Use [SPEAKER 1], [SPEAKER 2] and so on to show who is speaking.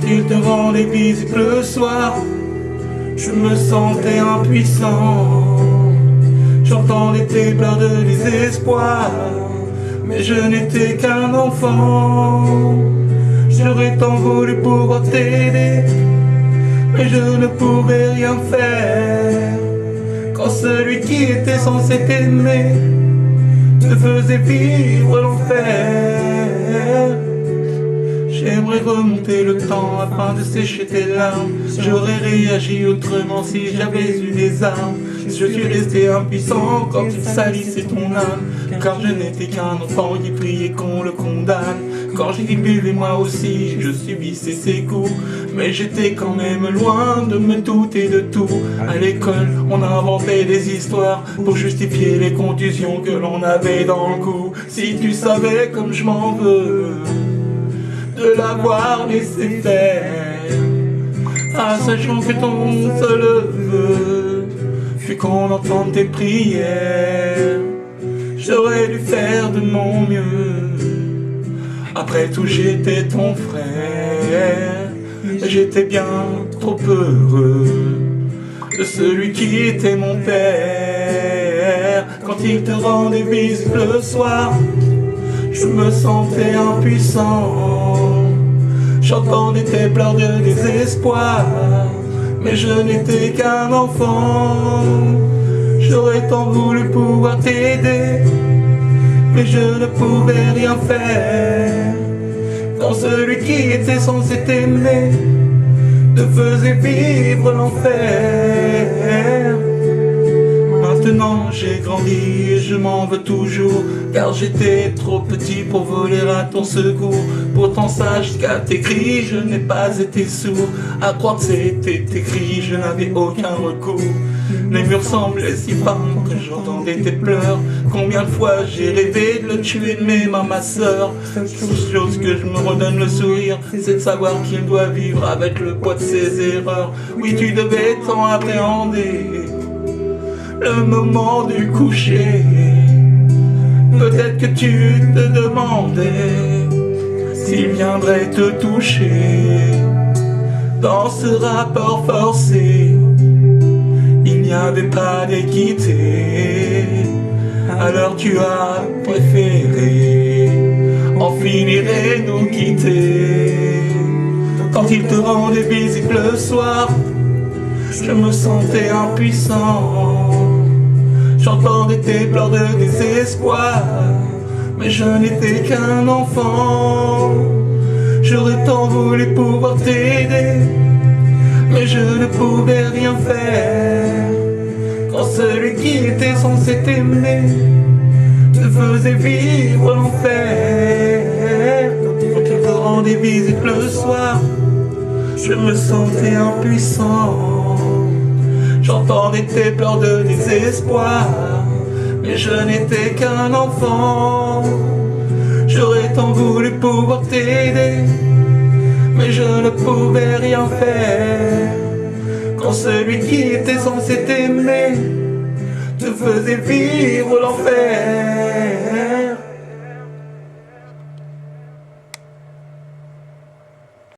[SPEAKER 1] il te rendait visible le soir, je me sentais impuissant. J'entendais tes pleurs de désespoir, mais je n'étais qu'un enfant. J'aurais tant voulu pouvoir t'aider, mais je ne pouvais rien faire. Quand celui qui était censé t'aimer te faisait vivre l'enfer. J'aimerais remonter le temps afin de sécher tes larmes. J'aurais réagi autrement si j'avais eu des armes. Je suis resté impuissant quand il salissait ton âme, car je n'étais qu'un enfant qui priait qu'on le condamne. Quand j'y buvais moi aussi, je subissais ses coups, mais j'étais quand même loin de me douter de tout. À l'école, on inventait des histoires pour justifier les contusions que l'on avait dans le cou. Si tu savais comme je m'en veux de l'avoir laissé faire, sachant que ton seul vœu fut qu'on entende tes prières. J'aurais dû faire de mon mieux. Après tout, j'étais ton frère. J'étais bien trop heureux de celui qui était mon père. Quand il te rendait visible le soir, je me sentais impuissant. J'entendais tes pleurs de désespoir, mais je n'étais qu'un enfant. J'aurais tant voulu pouvoir t'aider, mais je ne pouvais rien faire. Quand celui qui était censé t'aimer te faisait vivre l'enfer. Maintenant j'ai grandi et je m'en veux toujours, car j'étais trop petit pour voler à ton secours. Pourtant sache qu'à tes cris je n'ai pas été sourd. À croire que c'était écrit, je n'avais aucun recours. Les murs semblaient si bas que j'entendais tes pleurs. Combien de fois j'ai rêvé de le tuer de mes mains, ma sœur. Seule chose que je me redonne le sourire, c'est de savoir qu'il doit vivre avec le poids de ses erreurs. Oui, tu devais tant appréhender le moment du coucher. Peut-être que tu te demandais s'il viendrait te toucher. Dans ce rapport forcé, il n'y avait pas d'équité. Alors tu as préféré en finir et nous quitter. Quand il te rendait visible le soir, je me sentais impuissant. J'entendais tes pleurs de désespoir, mais je n'étais qu'un enfant. J'aurais tant voulu pouvoir t'aider, mais je ne pouvais rien faire. Quand celui qui était censé t'aimer te faisait vivre l'enfer. Quand il te rendait visible le soir, je me sentais impuissant. J'entendais tes pleurs de désespoir, mais je n'étais qu'un enfant. J'aurais tant voulu pouvoir t'aider, mais je ne pouvais rien faire. Quand celui qui était censé t'aimer te faisait vivre l'enfer.